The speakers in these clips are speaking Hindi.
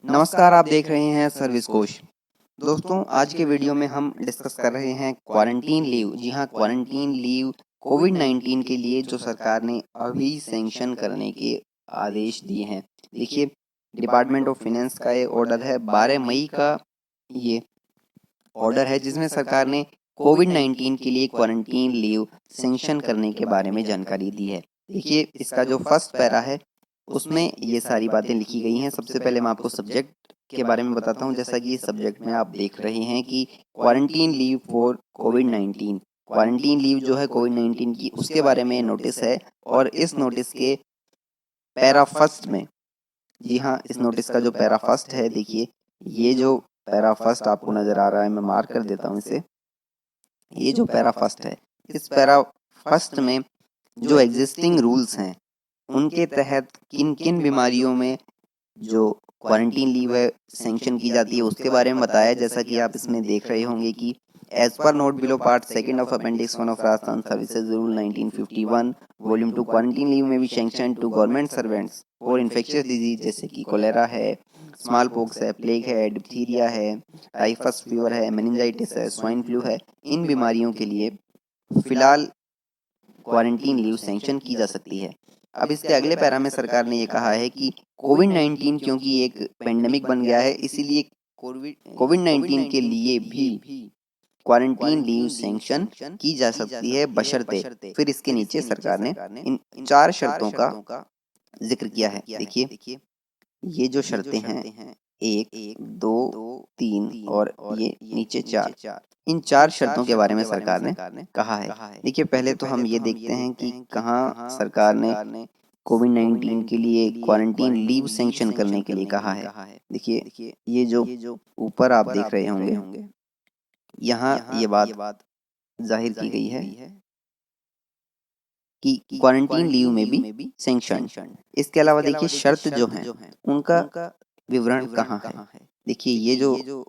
नमस्कार, आप देख रहे हैं सर्विस कोश। दोस्तों, आज के वीडियो में हम डिस्कस कर रहे हैं क्वारंटीन लीव। जी हाँ, क्वारंटीन लीव कोविड-19 के लिए जो सरकार ने अभी सैंक्शन करने के आदेश दिए हैं। देखिए, डिपार्टमेंट ऑफ फाइनेंस का ये ऑर्डर है, 12 मई का ये ऑर्डर है जिसमें सरकार ने कोविड-19 के लिए क्वारंटीन लीव सैंक्शन करने के बारे में जानकारी दी है। देखिए, इसका जो फर्स्ट पैरा है उसमें ये सारी बातें लिखी गई हैं। सबसे पहले मैं आपको सब्जेक्ट के बारे में बताता हूँ। जैसा कि इस सब्जेक्ट में आप देख रहे हैं कि quarantine leave for covid, quarantine leave जो है कोविड-19 की, उसके बारे में नोटिस है। और इस नोटिस के पैरा फर्स्ट में, जी हाँ, इस नोटिस का जो पैरा फर्स्ट है, देखिए ये जो पैरा फर्स्ट आपको नज़र आ रहा है, मैं मार्क कर देता हूँ इसे। ये जो पैरा फर्स्ट है, इस पैरा फर्स्ट में जो एग्जिस्टिंग रूल्स हैं उनके तहत किन किन बीमारियों में जो क्वारंटीन लीव है सैंक्शन की जाती है उसके बारे में बताया। जैसा कि आप इसमें देख रहे होंगे कि एज पर note below part second of appendix 1 of Rajasthan services rule 1951 volume 2, quarantine leave में भी sanction to government servants for infectious disease जैसे कि कोलेरा है, स्मॉल पॉक्स है, प्लेग है, डिप्थीरिया है, टाइफस फीवर है, मेनिंजाइटिस है, स्वाइन फ्लू है। इन बीमारियों के लिए फिलहाल क्वारंटीन लीव सैंक्शन की जा सकती है। अब इसके अगले पैरा में सरकार ने ये कहा है कि कोविड-19 क्योंकि एक पेंडेमिक बन गया है, इसीलिए कोविड-19 के लिए भी क्वारंटीन लीव सैंक्शन की जा सकती है, बशर्ते। फिर इसके नीचे सरकार ने इन 4 शर्तों का जिक्र किया है। देखिए, ये जो शर्तें हैं 1, 2, 3 और ये नीचे 4, इन 4 शर्तों के बारे में सरकार ने कहा है। देखिए, पहले तो हम ये देखते हैं कि कहाँ सरकार ने कोविड-19 के लिए क्वारंटीन लीव सैंक्शन करने के लिए कहा है। देखिए, ये जो ऊपर आप देख रहे होंगे, यहाँ ये बात ज़ाहिर की गई है कि क्वारंटीन लीव में भी सैंक्शन। इसके अलावा देखिए शर्त जो हैं उनका विवरण कहाँ है। देखिए, ये जो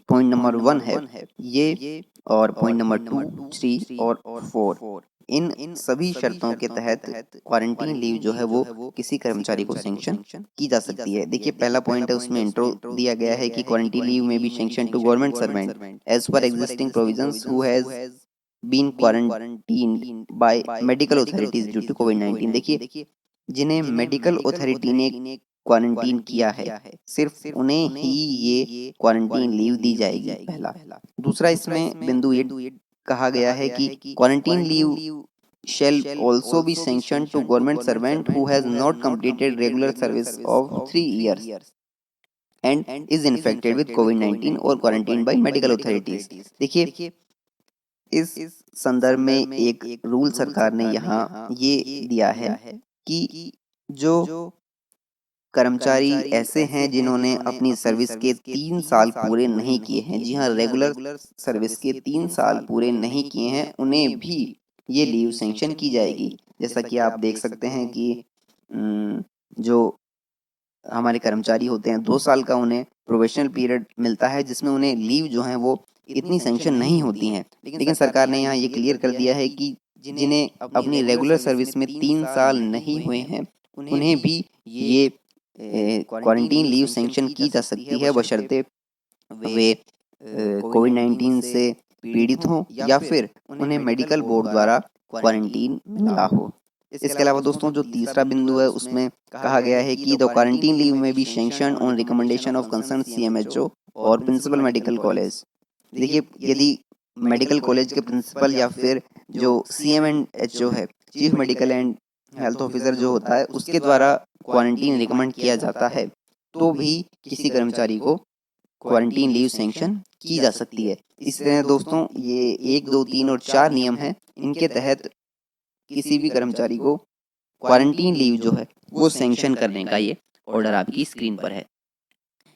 पॉइंट नंबर 1 है, ये और पॉइंट नंबर 2, 3 और 4, इन सभी शर्तों के तहत क्वारंटीन लीव जो है वो किसी कर्मचारी को सैंक्शन की जा सकती है। देखिए, पहला पॉइंट है, उसमें इंट्रो दिया गया है कि क्वारंटीन लीव में be sanction to government servant as per existing provisions who has been quarantined by medical authorities due to कोविड-19। देखिए, जिन्हें मेडिकल अथॉरिटी ने क्वारंटीन किया है, सिर्फ उन्हें ही ये क्वारंटीन लीव दी जाएगी, पहला। दूसरा, इसमें बिंदु ये कहा गया है कि quarantine leave shall also be sanctioned to government servant who has not completed regular service of 3 years and is infected with COVID-19 or quarantined by medical authorities। देखिए, इस संदर्भ में एक रूल सरकार ने यहाँ ये दिया है कि जो कर्मचारी ऐसे हैं जिन्होंने अपनी सर्विस के 3 साल पूरे नहीं किए हैं, जी हाँ, रेगुलर सर्विस के 3 साल पूरे नहीं किए हैं, उन्हें भी ये लीव सैंक्शन की जाएगी। जैसा कि आप देख सकते हैं कि जो हमारे कर्मचारी होते हैं 2 साल का उन्हें प्रोबेशनल पीरियड मिलता है जिसमें उन्हें लीव जो हैं वो इतनी सैंक्शन नहीं होती हैं। लेकिन सरकार ने यहाँ ये क्लियर कर दिया है कि जिन्हें अपनी रेगुलर सर्विस में 3 साल नहीं हुए हैं, उन्हें भी ये क्वारंटीन लीव सैंक्शन की जा सकती है, बशर्ते वे कोविड-19 से पीड़ित हों या फिर उन्हें मेडिकल बोर्ड द्वारा क्वारंटीन मिला हो। इसके अलावा दोस्तों, जो तीसरा बिंदु है उसमें कहा गया है कि द क्वारंटीन लीव में be sanction on recommendation of concern CMHO और प्रिंसिपल मेडिकल कॉलेज। देखिए, यदि मेडिकल कॉलेज के प्रिंसिपल या फिर जो सीएमएचओ है, chief medical and health officer जो होता है, उसके द्वारा क्वारंटीन रिकमेंड किया जाता है, तो भी किसी कर्मचारी को क्वारंटीन लीव सैंक्शन की जा सकती है। इस तरह दोस्तों, ये 1, 2, 3 और 4 नियम हैं, इनके तहत किसी भी कर्मचारी को क्वारंटीन लीव जो है वो सैंक्शन करने का ये ऑर्डर आपकी स्क्रीन पर है।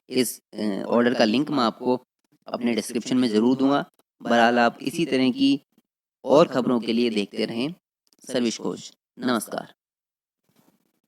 इस ऑर्डर का लिंक मैं आपको अपने डिस्क्रिप्शन में ज़रूर दूंगा। बहरहाल, आप इसी तरह की और खबरों के लिए देखते रहें सर्विस कोश। नमस्कार।